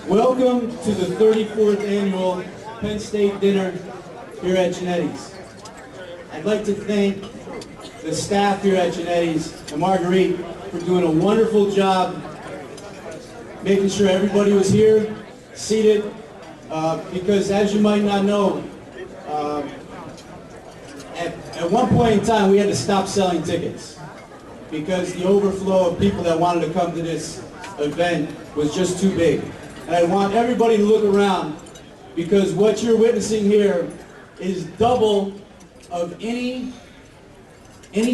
Welcome to the 34th annual Penn State dinner here at Nittady's. I'd like to thank the staff here at Nittady's and Marguerite for doing a wonderful job making sure everybody was here, seated, because as you might not know, at one point in time we had to stop selling tickets because the overflow of people that wanted to come to this event was just too big. And I want everybody to look around because what you're witnessing here is double of any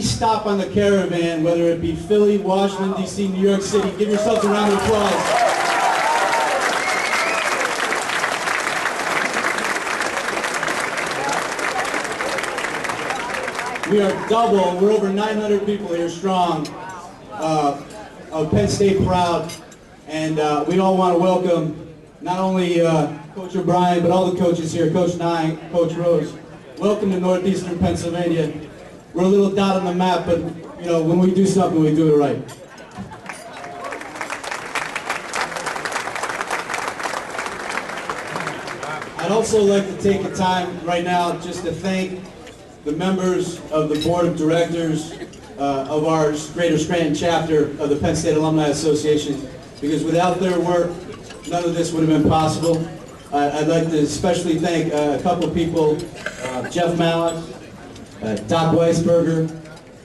stop on the caravan, whether it be Philly, Washington, D.C., New York City. Give yourselves a round of applause. We are double. We're over 900 people here strong, of Penn State proud. And we all want to welcome not only Coach O'Brien, but all the coaches here, Coach Nye, Coach Rose. Welcome to Northeastern Pennsylvania. We're a little dot on the map, but you know, when we do something, we do it right. I'd also like to take the time right now just to thank the members of the Board of Directors of our Greater Scranton chapter of the Penn State Alumni Association, because without their work, none of this would have been possible. I'd like to especially thank a couple of people, Jeff Mallas, Doc Weisberger,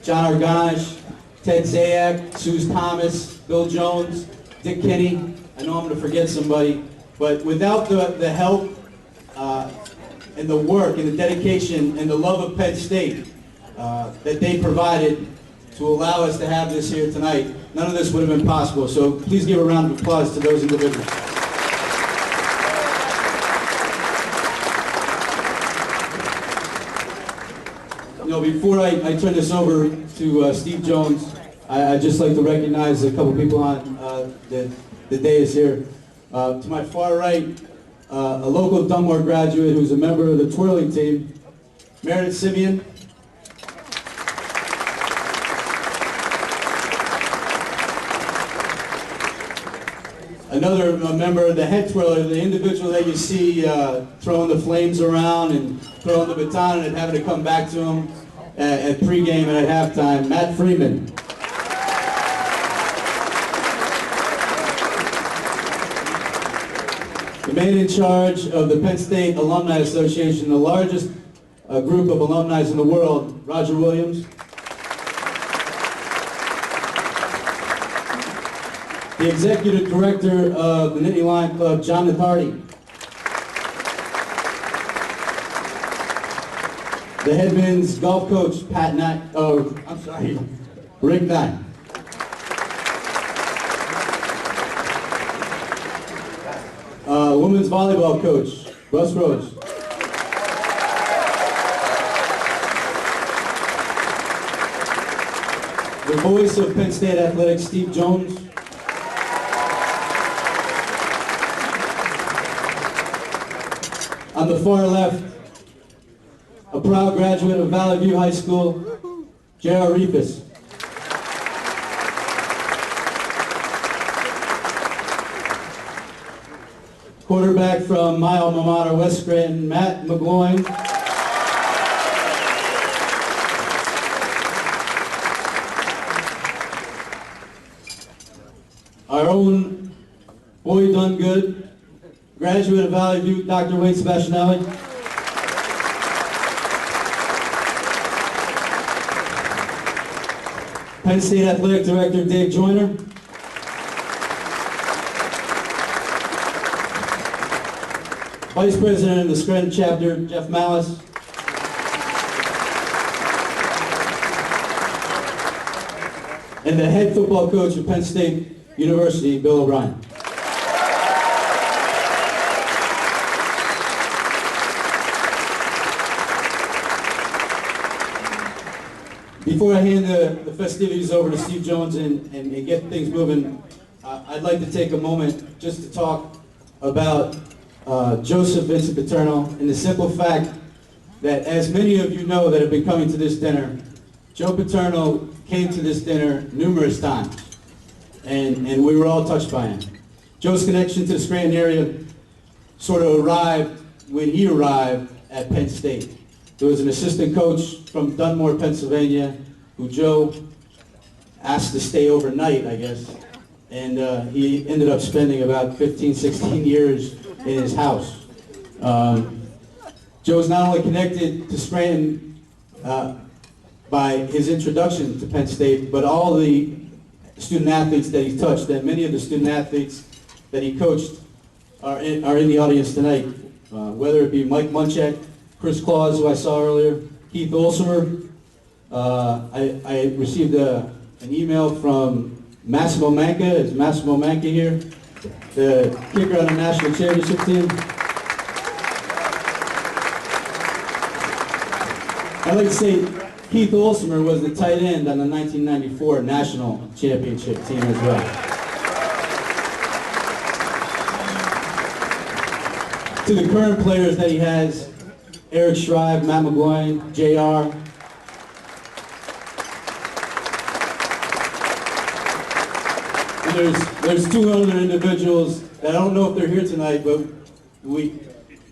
John Arganage, Ted Zayak, Suze Thomas, Bill Jones, Dick Kinney. I know I'm going to forget somebody, but without the help and the work and the dedication and the love of Penn State that they provided to allow us to have this here tonight, none of this would have been possible. So please give a round of applause to those individuals. You know, before I turn this over to Steve Jones, I'd just like to recognize a couple people on the dais here. To my far right, a local Dunmore graduate who's a member of the Twirling Team, Marian S. Another member of the head twirler, the individual that you see throwing the flames around and throwing the baton and having to come back to him at pregame and at halftime, Matt Friedmann. The man in charge of the Penn State Alumni Association, the largest group of alumni in the world, Roger Williams. The executive director of the Nittany Lion Club, John Nitardy. The head men's golf coach, Rick Nye. Women's volleyball coach, Russ Rose. The voice of Penn State Athletics, Steve Jones. On the far left, a proud graduate of Valley View High School, J.R. Refice. Quarterback from my alma mater, West Scranton, Matt McGloin. Our own boy done good, graduate of Valley View, Dr. Sebastianelli. Penn State Athletic Director, Dave Joyner. Vice President of the Scranton chapter, Jeff Mallas. And the head football coach of Penn State University, Bill O'Brien. Before I hand the festivities over to Steve Jones and get things moving, I'd like to take a moment just to talk about Joseph Vincent Paterno, and the simple fact that, as many of you know that have been coming to this dinner, Joe Paterno came to this dinner numerous times, and we were all touched by him. Joe's connection to the Scranton area sort of arrived when he arrived at Penn State. There was an assistant coach from Dunmore, Pennsylvania, who Joe asked to stay overnight, I guess, and he ended up spending about 15, 16 years in his house. Joe's not only connected to Scranton by his introduction to Penn State, but all the student athletes that he touched, and many of the student athletes that he coached are in the audience tonight, whether it be Mike Munchak, Chris Claus, who I saw earlier, Keith Olsemer. I received an email from Massimo Manca. Is Massimo Manca here? The kicker on the national championship team. I'd like to say Keith Olsemer was the tight end on the 1994 national championship team as well. To the current players that he has, Eric Shrive, Matt McGloin, JR. And there's two other individuals that I don't know if they're here tonight, but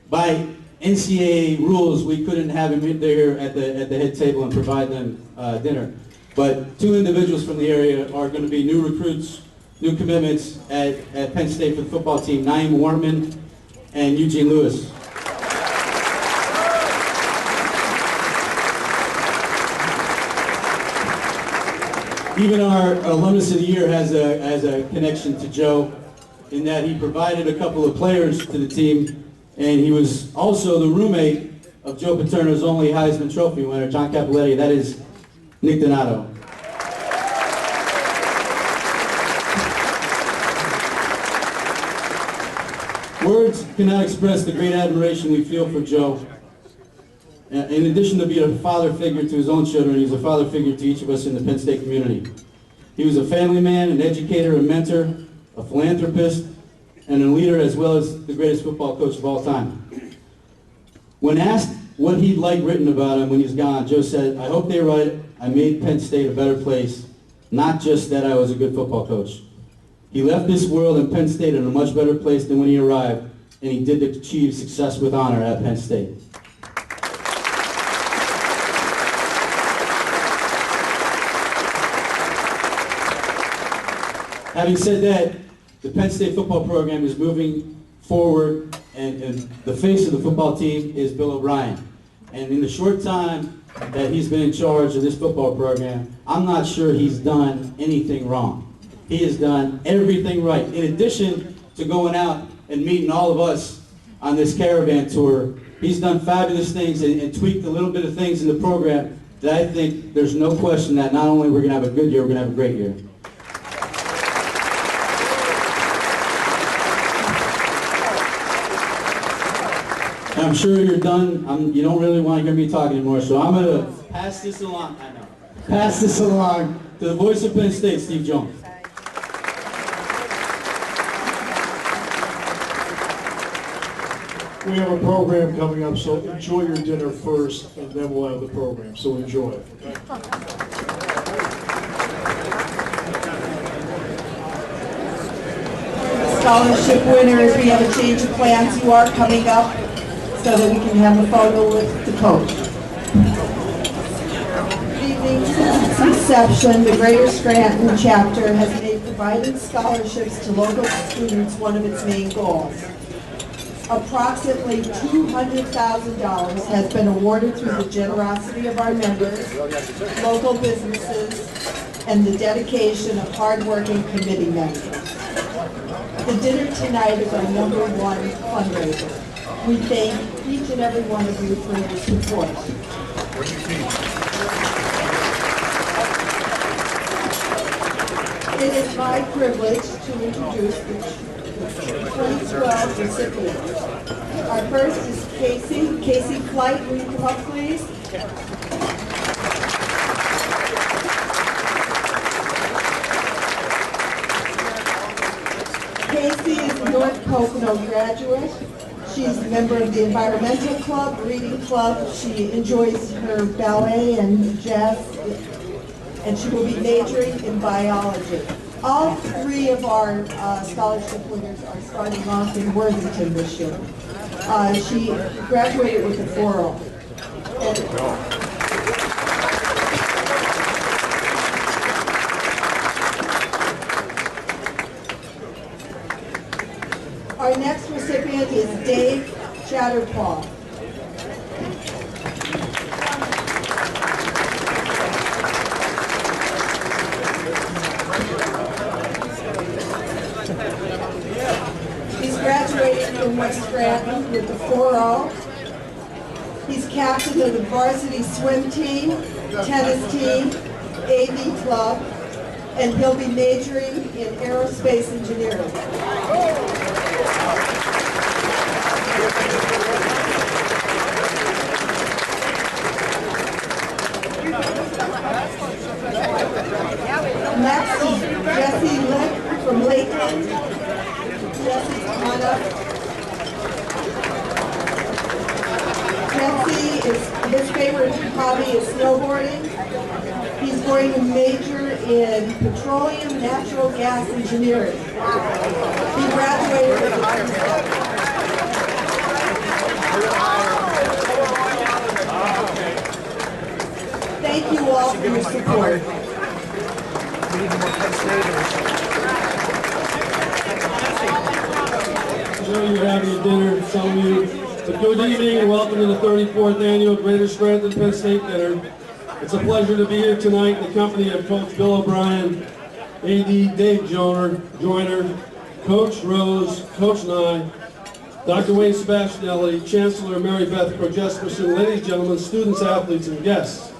by NCAA rules, we couldn't have him there at the head table and provide them dinner. But two individuals from the area are going to be new recruits, new commitments at Penn State for the football team, Naeem Wartman and Eugene Lewis. Even our alumnus of the year has a connection to Joe in that he provided a couple of players to the team, and he was also the roommate of Joe Paterno's only Heisman Trophy winner, John Capoletti. That is Nick Donato. Words cannot express the great admiration we feel for Joe. In addition to being a father figure to his own children, he's a father figure to each of us in the Penn State community. He was a family man, an educator, a mentor, a philanthropist, and a leader, as well as the greatest football coach of all time. When asked what he'd like written about him when he's gone, Joe said, "I hope they write, I made Penn State a better place, not just that I was a good football coach." He left this world and Penn State in a much better place than when he arrived, and he did achieve success with honor at Penn State. Having said that, the Penn State football program is moving forward, and the face of the football team is Bill O'Brien. And in the short time that he's been in charge of this football program, I'm not sure he's done anything wrong. He has done everything right. In addition to going out and meeting all of us on this caravan tour, he's done fabulous things and tweaked a little bit of things in the program that I think there's no question that not only we're going to have a good year, we're going to have a great year. And I'm sure you're done. You don't really want to hear me talk anymore, so I'm going to pass this along. I know. Pass this along to the voice of Penn State, Steve Jones. We have a program coming up, so enjoy your dinner first, and then we'll have the program, so enjoy it. Okay? Scholarship winners, we have a change of plans. You are coming up so that we can have a photo with the coach. Good evening. Since its inception, the Greater Scranton chapter has made providing scholarships to local students one of its main goals. Approximately $200,000 has been awarded through the generosity of our members, local businesses, and the dedication of hardworking committee members. The dinner tonight is our #1 fundraiser. We thank each and every one of you for your support. It is my privilege to introduce the 2012 recipients. Our first is Casey. Casey Flight, will you come up, please? Casey is a North Pocono graduate. She's a member of the Environmental Club, Reading Club. She enjoys her ballet and jazz, and she will be majoring in biology. All three of our scholarship winners are starting off in Worthington this year. She graduated with a 4.0. Our next recipient is Dave Chatterpaw. He's graduating from West Scranton with a 4.0. He's captain of the varsity swim team, tennis team, AV club, and he'll be majoring in aerospace engineering. Next is Jesse Lick from Lakeland. Jesse, come on up. Jesse, his favorite hobby is snowboarding. He's going to major in petroleum natural gas engineering. He graduated with a Thank you all for your support. I know you're having a dinner, some of you. But good evening and welcome to the 34th Annual Greater Scranton Penn State Dinner. It's a pleasure to be here tonight in the company of Coach Bill O'Brien, AD Dave Joyner, Coach Rose, Coach Nye, Dr. Wayne Sebastianelli, Chancellor Mary Beth Projesperson, ladies, gentlemen, students, athletes, and guests.